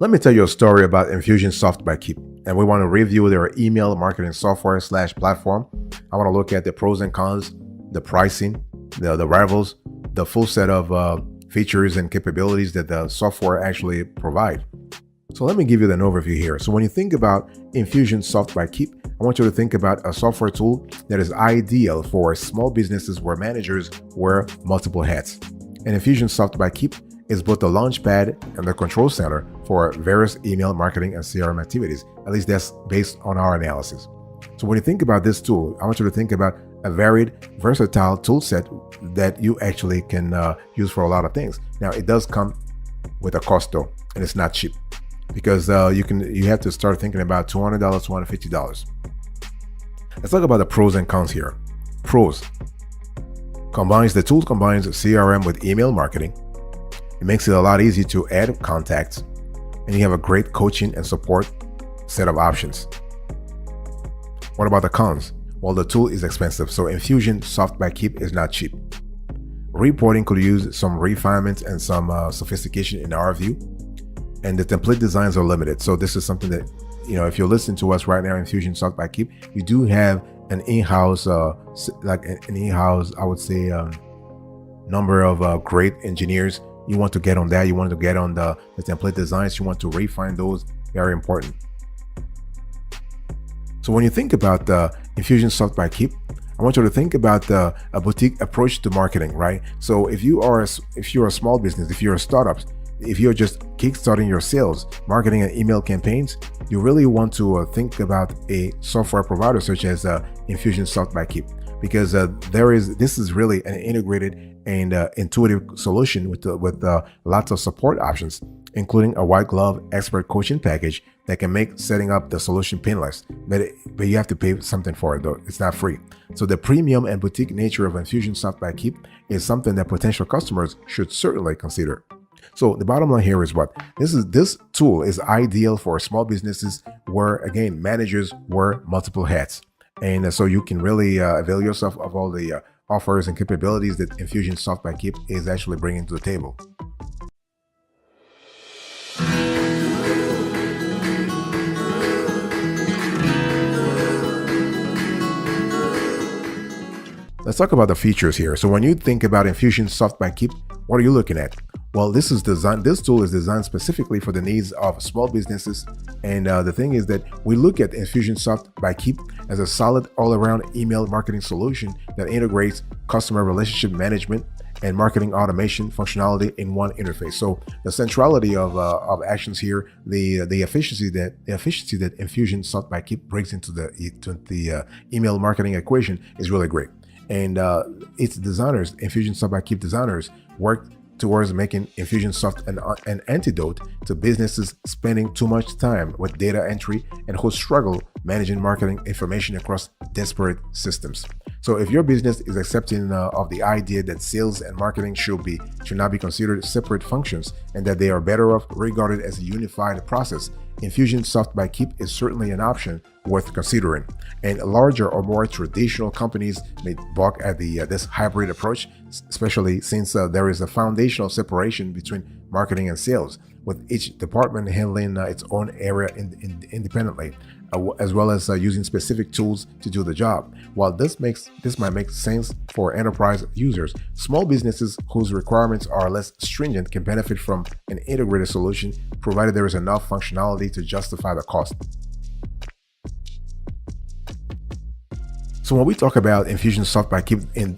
Let me tell you a story about Infusionsoft by Keap, and we want to review their email marketing software slash platform. I want to look at the pros and cons, the pricing, the rivals, the full set of features and capabilities that the software actually provide. So let me give you an overview here. So when you think about Infusionsoft by Keap, I want you to think about a software tool that is ideal for small businesses where managers wear multiple hats. And Infusionsoft by Keap is both the launchpad and the control center for various email marketing and CRM activities. At least that's based on our analysis. So when you think about this tool, I want you to think about a varied, versatile tool set that you actually can use for a lot of things. Now, it does come with a cost though, and it's not cheap because you have to start thinking about $200, $250. Let's talk about the pros and cons here. Pros: the tool combines CRM with email marketing. It makes it a lot easier to add contacts, and you have a great coaching and support set of options. What about the cons? Well, the tool is expensive, so Infusionsoft by Keap is not cheap. Reporting could use some refinements and some sophistication in our view, and the template designs are limited. So this is something that, if you're listening to us right now, Infusionsoft by Keap, you do have an in-house, I would say, number of great engineers. You want to get on that. You want to get on the template designs. You want to refine those. Very important. So when you think about the Infusionsoft by Keap, I want you to think about a boutique approach to marketing, right? So if you're a small business, if you're a startup, if you're just kickstarting your sales, marketing and email campaigns, you really want to think about a software provider such as Infusionsoft by Keap, because this is really an integrated and intuitive solution with lots of support options, including a white glove expert coaching package that can make setting up the solution painless. But you have to pay something for it though. It's not free. So the premium and boutique nature of Infusionsoft by Keap is something that potential customers should certainly consider. So the bottom line here is this tool is ideal for small businesses where, again, managers wear multiple hats. And so you can really avail yourself of all the offers and capabilities that Infusionsoft by Keap is actually bringing to the table. Let's talk about the features here. So when you think about Infusionsoft by Keap, what are you looking at? Well, this tool is designed specifically for the needs of small businesses. And the thing is that we look at Infusionsoft by Keap as a solid all-around email marketing solution that integrates customer relationship management and marketing automation functionality in one interface. So the centrality of actions here, the efficiency that Infusionsoft by Keap brings into the email marketing equation is really great. And its designers, Infusionsoft by Keap designers, worked towards making Infusionsoft an antidote to businesses spending too much time with data entry and who struggle managing marketing information across disparate systems. So if your business is accepting of the idea that sales and marketing should not be considered separate functions and that they are better off regarded as a unified process, Infusionsoft by Keap is certainly an option worth considering. And larger or more traditional companies may balk at this hybrid approach, especially since there is a foundational separation between marketing and sales, with each department handling its own area independently, as well as using specific tools to do the job. While this might make sense for enterprise users, small businesses whose requirements are less stringent can benefit from an integrated solution, provided there is enough functionality to justify the cost. So when we talk about Infusionsoft by Keap in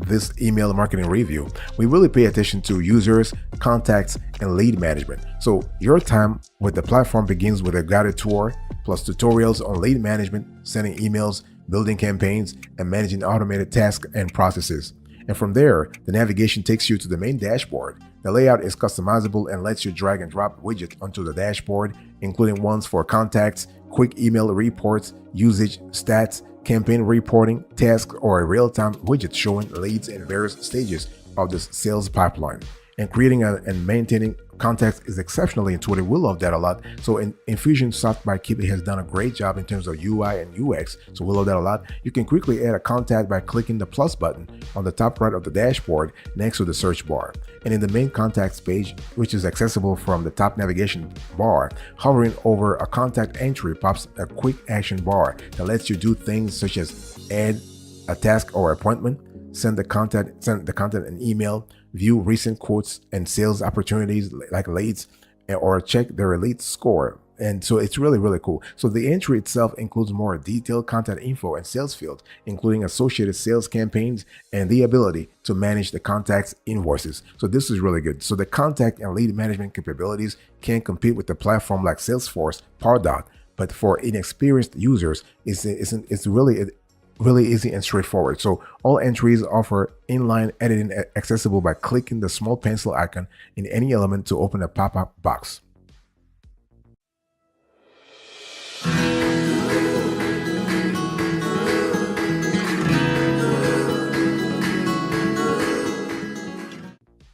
this email marketing review, we really pay attention to users, contacts, and lead management. So your time with the platform begins with a guided tour, plus tutorials on lead management, sending emails, building campaigns, and managing automated tasks and processes. And from there, the navigation takes you to the main dashboard. The layout is customizable and lets you drag and drop widgets onto the dashboard, including ones for contacts, quick email reports, usage stats, campaign reporting, tasks, or a real-time widget showing leads in various stages of the sales pipeline, and creating and maintaining context is exceptionally intuitive. We love that a lot. So in Infusionsoft by Keap has done a great job in terms of UI and UX. So we love that a lot. You can quickly add a contact by clicking the plus button on the top right of the dashboard next to the search bar. And in the main contacts page, which is accessible from the top navigation bar, hovering over a contact entry pops a quick action bar that lets you do things such as add a task or appointment, send the content an email, view recent quotes and sales opportunities like leads, or check their lead score. And so it's really, really cool. So the entry itself includes more detailed contact info and sales fields, including associated sales campaigns and the ability to manage the contact's invoices. So this is really good. So the contact and lead management capabilities can compete with the platform like Salesforce, Pardot, but for inexperienced users, it's really easy and straightforward. So all entries offer inline editing accessible by clicking the small pencil icon in any element to open a pop-up box.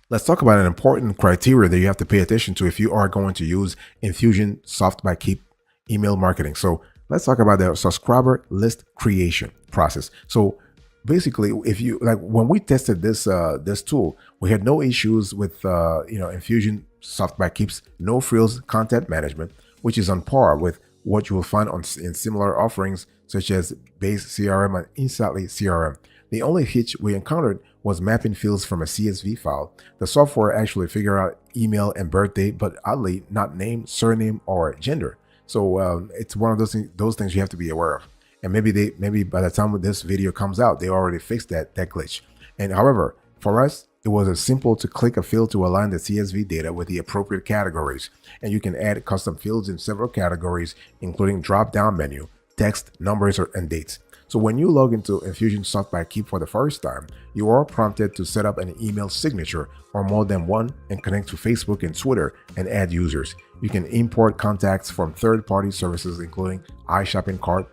Let's talk about an important criteria that you have to pay attention to if you are going to use Infusionsoft by Keap email marketing. So let's talk about the subscriber list creation process. So basically, if you like, when we tested this tool, we had no issues with Infusionsoft by Keap's no frills content management, which is on par with what you will find in similar offerings such as Base CRM and Instantly CRM. The only hitch we encountered was mapping fields from a CSV file. The software actually figured out email and birthday, but oddly not name, surname, or gender. So it's one of those things you have to be aware of. And maybe by the time this video comes out, they already fixed that glitch. And however, for us, it was as simple to click a field to align the CSV data with the appropriate categories. And you can add custom fields in several categories, including drop-down menu, text, numbers, and dates. So when you log into Infusionsoft by Keap for the first time, you are prompted to set up an email signature or more than one and connect to Facebook and Twitter and add users. You can import contacts from third-party services including iShopping Cart,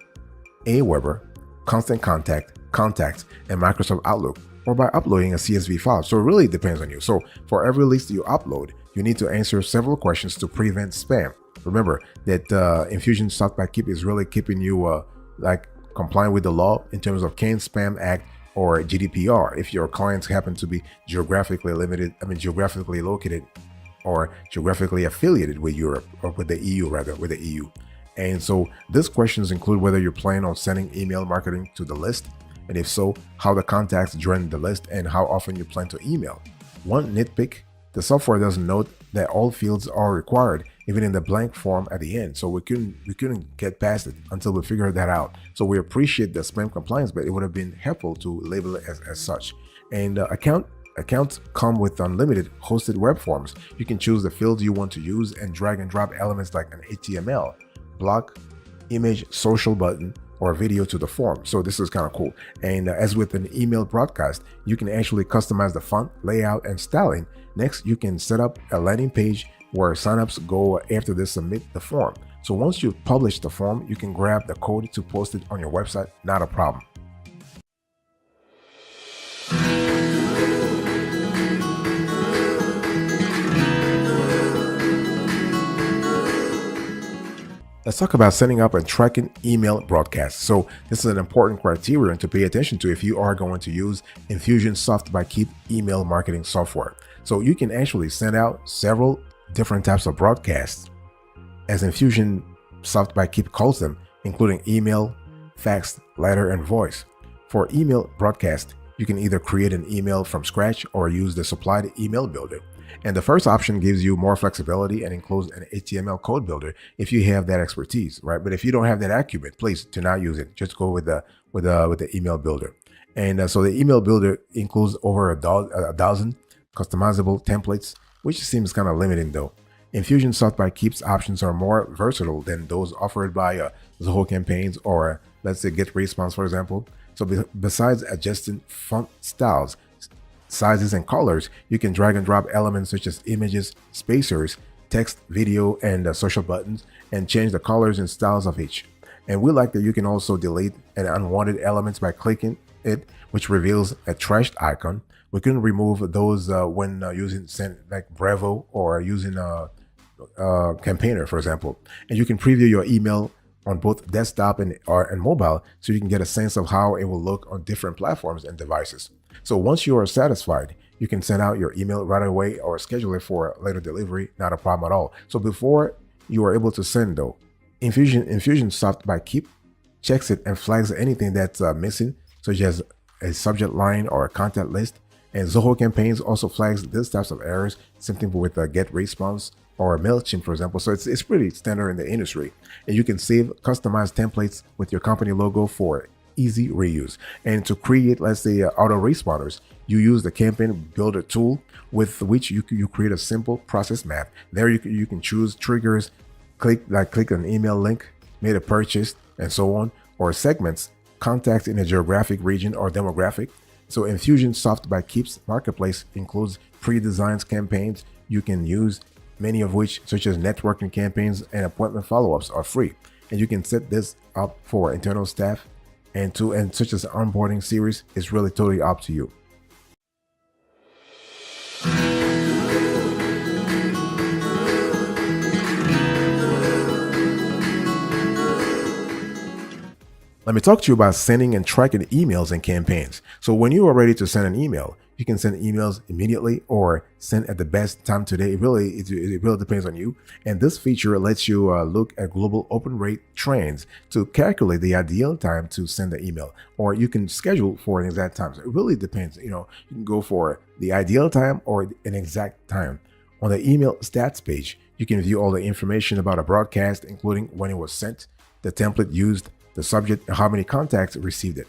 Aweber, Constant Contact, Contacts, and Microsoft Outlook, or by uploading a CSV file. So it really depends on you. So for every list you upload, you need to answer several questions to prevent spam. Remember that Infusionsoft by Keap is really keeping you compliant with the law in terms of CAN Spam Act or GDPR if your clients happen to be geographically located or geographically affiliated with Europe, or with the EU. And so these questions include whether you're planning on sending email marketing to the list, and if so, how the contacts join the list and how often you plan to email. One nitpick, the software doesn't note that all fields are required, even in the blank form at the end. So we couldn't get past it until we figured that out. So we appreciate the spam compliance, but it would have been helpful to label it as such. And accounts come with unlimited hosted web forms. You can choose the fields you want to use and drag and drop elements like an HTML, block, image, social button, or video to the form. So this is kind of cool. And as with an email broadcast, you can actually customize the font, layout, and styling. Next, you can set up a landing page where signups go after they submit the form. So once you've published the form, you can grab the code to post it on your website, not a problem. Let's talk about setting up and tracking email broadcasts. So this is an important criterion to pay attention to if you are going to use Infusionsoft by Keap email marketing software. So you can actually send out several different types of broadcasts, as Infusionsoft by Keap calls them, including email, fax, letter, and voice. For email broadcast, you can either create an email from scratch or use the supplied email builder. And the first option gives you more flexibility and includes an HTML code builder if you have that expertise, right? But if you don't have that acumen, please do not use it. Just go with the email builder. And so the email builder includes over a dozen customizable templates, which seems kind of limiting though. Infusionsoft by Keap's options are more versatile than those offered by Zoho Campaigns or, let's say, GetResponse, for example. So besides adjusting font styles, sizes, and colors, you can drag and drop elements such as images, spacers, text, video, and social buttons, and change the colors and styles of each. And we like that you can also delete an unwanted elements by clicking it, which reveals a trashed icon, We can remove those when using like Bravo or using Campaigner, for example. And you can preview your email on both desktop and mobile, so you can get a sense of how it will look on different platforms and devices. So once you are satisfied, you can send out your email right away or schedule it for later delivery. Not a problem at all. So before you are able to send, though, Infusionsoft by Keap checks it and flags anything that's missing, such as a subject line or a contact list. And Zoho Campaigns also flags these types of errors, same thing with Get Response or MailChimp, for example. So it's pretty standard in the industry. And you can save customized templates with your company logo for easy reuse. And to create, let's say, autoresponders, you use the Campaign Builder tool, with which you create a simple process map. There you can choose triggers, click an email link, made a purchase, and so on, or segments, contacts in a geographic region or demographic. So Infusionsoft by Keap's marketplace includes pre-designed campaigns you can use, many of which, such as networking campaigns and appointment follow-ups, are free. And you can set this up for internal staff and such as onboarding series is really totally up to you. Let me talk to you about sending and tracking emails and campaigns. So when you are ready to send an email, you can send emails immediately or send at the best time today. It really depends on you. And this feature lets you look at global open rate trends to calculate the ideal time to send the email, or you can schedule for an exact time. So it really depends. You can go for the ideal time or an exact time. On the email stats page, you can view all the information about a broadcast, including when it was sent, the template used, the subject, and how many contacts received it.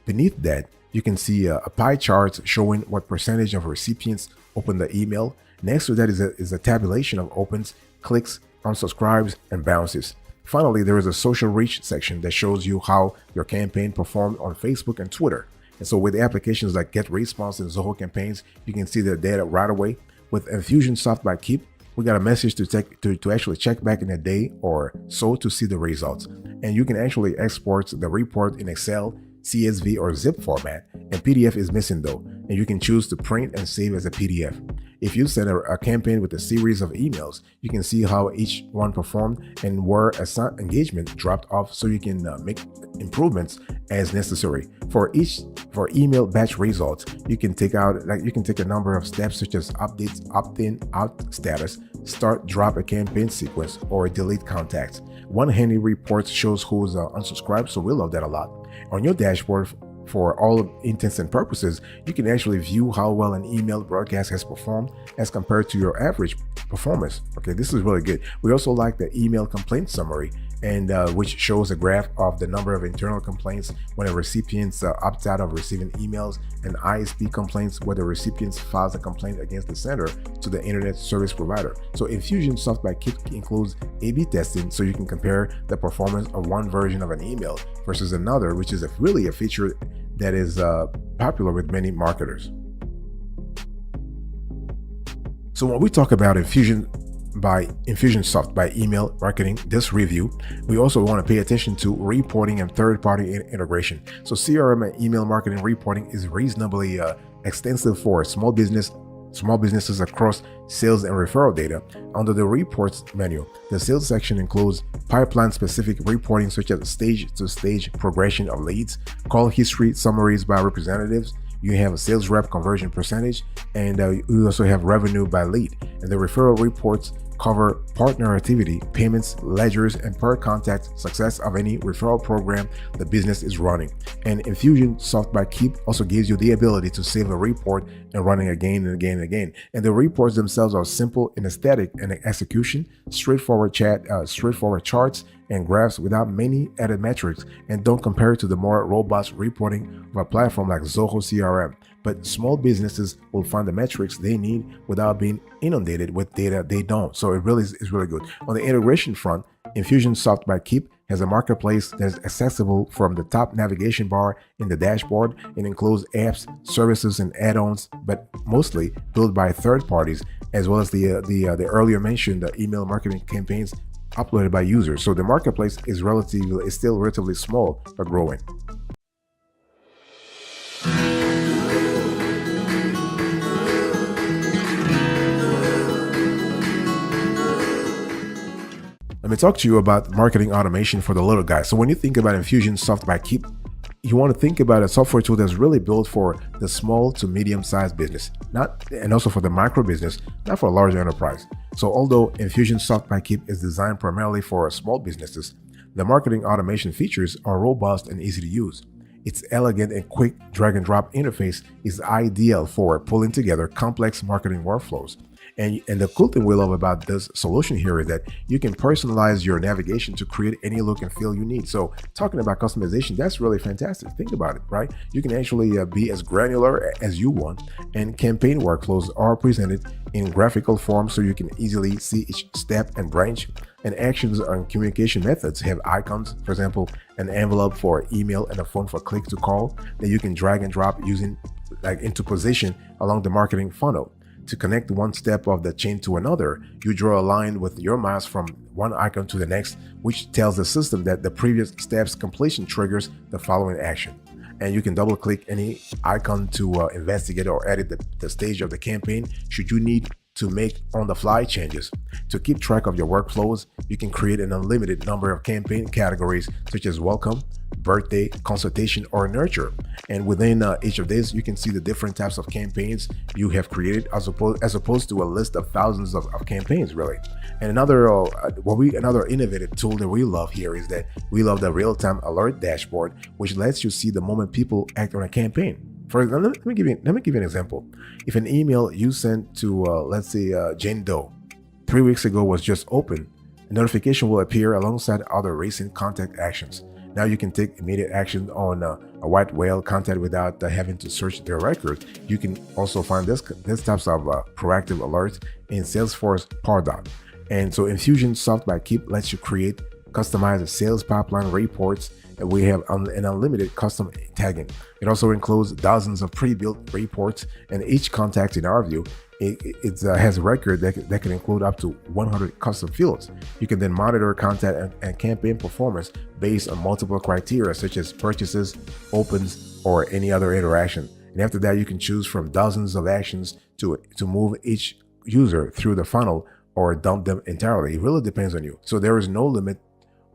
Beneath that, you can see a pie chart showing what percentage of recipients open the email. Next to that is a tabulation of opens, clicks, unsubscribes, and bounces. Finally, there is a social reach section that shows you how your campaign performed on Facebook and Twitter. And so with applications like Get Response and Zoho Campaigns, you can see the data right away. With Infusionsoft by Keap, we got a message to actually check back in a day or so to see the results. And you can actually export the report in Excel, CSV, or zip format. And PDF is missing though, and you can choose to print and save as a PDF. If you send a campaign with a series of emails, you can see how each one performed and where a engagement dropped off, so you can make improvements as necessary. For email batch results, you can take a number of steps, such as updates, opt-in, out status, start, drop a campaign sequence, or delete contacts. One handy report shows who's unsubscribed, so we love that a lot. On your dashboard, for all intents and purposes, you can actually view how well an email broadcast has performed as compared to your average performance. Okay, this is really good. We also like the email complaint summary, and which shows a graph of the number of internal complaints when a recipient opts out of receiving emails, and ISP complaints where the recipient files a complaint against the sender to the internet service provider. So Infusionsoft by Keap includes A/B testing, so you can compare the performance of one version of an email versus another, which is really a feature that is popular with many marketers. So when we talk about Infusionsoft by email marketing, this review, we also want to pay attention to reporting and third-party integration. So CRM and email marketing reporting is reasonably extensive for small businesses across sales and referral data. Under the reports menu, the sales section includes pipeline-specific reporting, such as stage-to-stage progression of leads, call history summaries by representatives. You have a sales rep conversion percentage, and you also have revenue by lead. And the referral reports cover partner activity, payments, ledgers, and per contact success of any referral program the business is running. And Infusionsoft by Keap also gives you the ability to save a report and running again and again and again. And the reports themselves are simple in aesthetic and execution, straightforward charts and graphs without many added metrics, and don't compare it to the more robust reporting of a platform like Zoho CRM. But small businesses will find the metrics they need without being inundated with data they don't. So it really is really good. On the integration front, Infusionsoft by Keap has a marketplace that's accessible from the top navigation bar in the dashboard. It includes apps, services, and add-ons, but mostly built by third parties, as well as the earlier mentioned email marketing campaigns uploaded by users. So the marketplace is still relatively small but growing. Let me talk to you about marketing automation for the little guy. So when you think about Infusionsoft by Keap, you want to think about a software tool that's really built for the small to medium-sized business, and also for the micro business, not for a large enterprise. So although Infusionsoft by Keap is designed primarily for small businesses, the marketing automation features are robust and easy to use. Its elegant and quick drag-and-drop interface is ideal for pulling together complex marketing workflows. And the cool thing we love about this solution here is that you can personalize your navigation to create any look and feel you need. So talking about customization, that's really fantastic. Think about it, right? You can actually be as granular as you want, and campaign workflows are presented in graphical form so you can easily see each step and branch. And actions and communication methods have icons, for example, an envelope for email and a phone for click to call that you can drag and drop using into position along the marketing funnel. To connect one step of the chain to another, you draw a line with your mouse from one icon to the next, which tells the system that the previous step's completion triggers the following action. And you can double click any icon to investigate or edit the stage of the campaign should you need to make on-the-fly changes. To keep track of your workflows, you can create an unlimited number of campaign categories such as welcome, birthday, consultation, or nurture. And within each of these, you can see the different types of campaigns you have created as opposed to a list of thousands of campaigns, really. And another innovative tool that we love here is that we love the real-time alert dashboard, which lets you see the moment people act on a campaign. For example, let me give you an example. If an email you sent to, let's say, Jane Doe 3 weeks ago was just opened, a notification will appear alongside other recent contact actions. Now you can take immediate action on a white whale contact without having to search their record. You can also find this types of proactive alerts in Salesforce Pardot. And so Infusionsoft by Keap lets you create customized sales pipeline reports, and we have an unlimited custom tagging. It also includes dozens of pre-built reports, and each contact, in our view, it has a record that can include up to 100 custom fields. You can then monitor contact and campaign performance based on multiple criteria such as purchases, opens, or any other interaction. And after that, you can choose from dozens of actions to move each user through the funnel or dump them entirely. It really depends on you. So there is no limit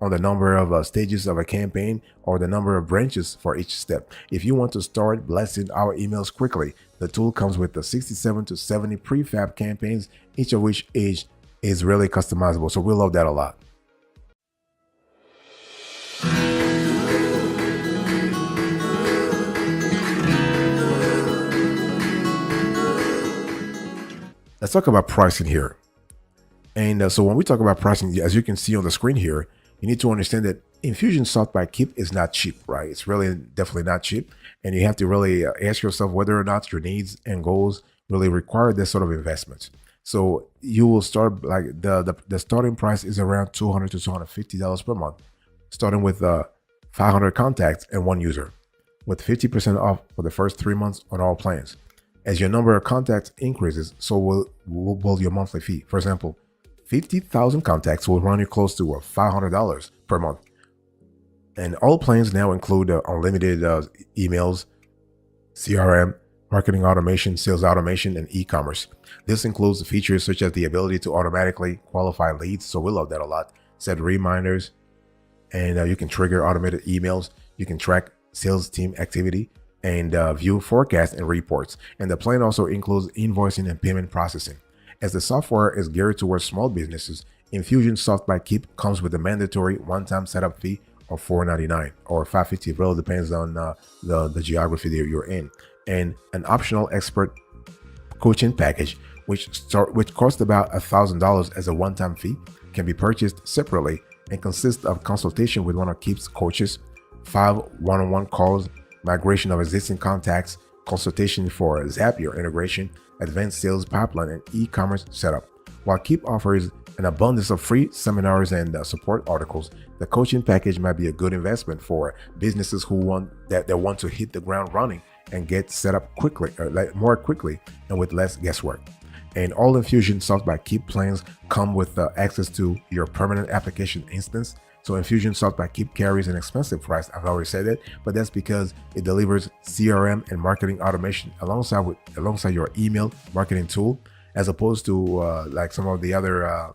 on the number of stages of a campaign or the number of branches for each step. If you want to start blasting our emails quickly, the tool comes with the 67 to 70 prefab campaigns, each of which is really customizable. So we love that a lot. Let's talk about pricing here. And so when we talk about pricing, as you can see on the screen here, you need to understand that Infusionsoft by Keap is not cheap, right? It's really definitely not cheap. And you have to really ask yourself whether or not your needs and goals really require this sort of investment. So you will start the starting price is around $200 to $250 per month, starting with 500 contacts and one user, with 50% off for the first 3 months on all plans. As your number of contacts increases, so will your monthly fee. For example, 50,000 contacts will run you close to $500 per month. And all plans now include unlimited emails, CRM, marketing automation, sales automation, and e-commerce. This includes features such as the ability to automatically qualify leads. So we love that a lot. Set reminders, and you can trigger automated emails. You can track sales team activity and view forecasts and reports. And the plan also includes invoicing and payment processing. As the software is geared towards small businesses, Infusionsoft by Keap comes with a mandatory one-time setup fee of $4.99 or $5.50. It really depends on the geography that you're in, and an optional expert coaching package, which costs about $1,000 as a one-time fee, can be purchased separately and consists of consultation with one of Keap's coaches, 5 one-on-one calls, migration of existing contacts, consultation for Zapier integration, advanced sales pipeline, and e-commerce setup. While Keap offers an abundance of free seminars and support articles, the coaching package might be a good investment for businesses who want to hit the ground running and get set up quickly, more quickly, and with less guesswork. And all Infusionsoft by Keap plans come with access to your permanent application instance. So Infusionsoft by Keap carries an expensive price. I've already said that, but that's because it delivers CRM and marketing automation alongside your email marketing tool. as opposed to like some of the other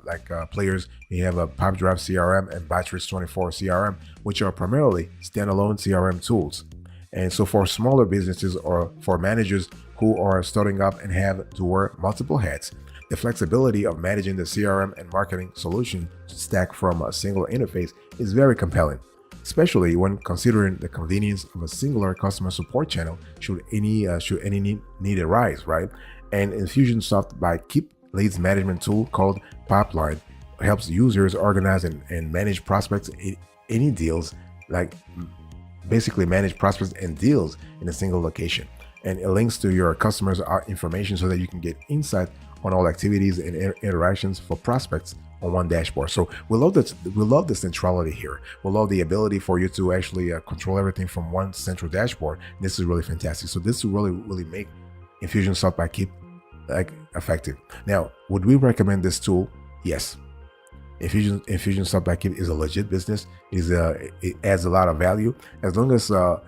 players. You have a Pipedrive CRM and Batteries24 CRM, which are primarily standalone CRM tools. And so for smaller businesses or for managers who are starting up and have to wear multiple hats, the flexibility of managing the CRM and marketing solution stack from a single interface is very compelling, especially when considering the convenience of a singular customer support channel should any need arise, right? And Infusionsoft by Keap leads management tool called Pipeline helps users organize and manage prospects, any deals, like basically manage prospects and deals in a single location. And it links to your customers' information so that you can get insight on all activities and interactions for prospects on one dashboard. So we love this. We love the centrality here. We love the ability for you to actually control everything from one central dashboard. This is really fantastic. So this will really make Infusionsoft by Keap like effective. Now, would we recommend this tool? Yes. Infusionsoft by Keap is a legit business. It adds a lot of value as long as let's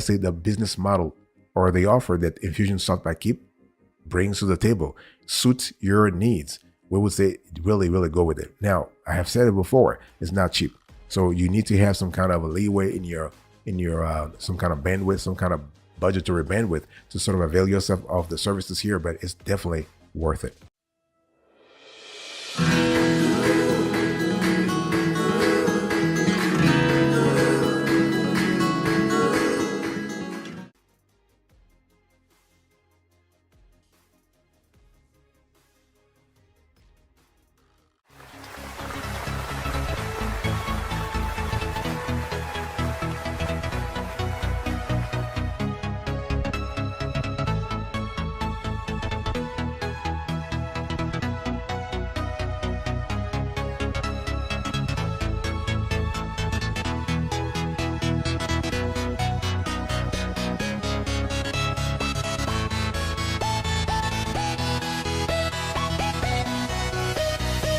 say the business model or the offer that Infusionsoft by Keap brings to the table suits your needs. We would say really go with it. Now, I have said it before, it's not cheap. So you need to have some kind of a leeway in your some kind of bandwidth, some kind of budgetary bandwidth to sort of avail yourself of the services here, but it's definitely worth it.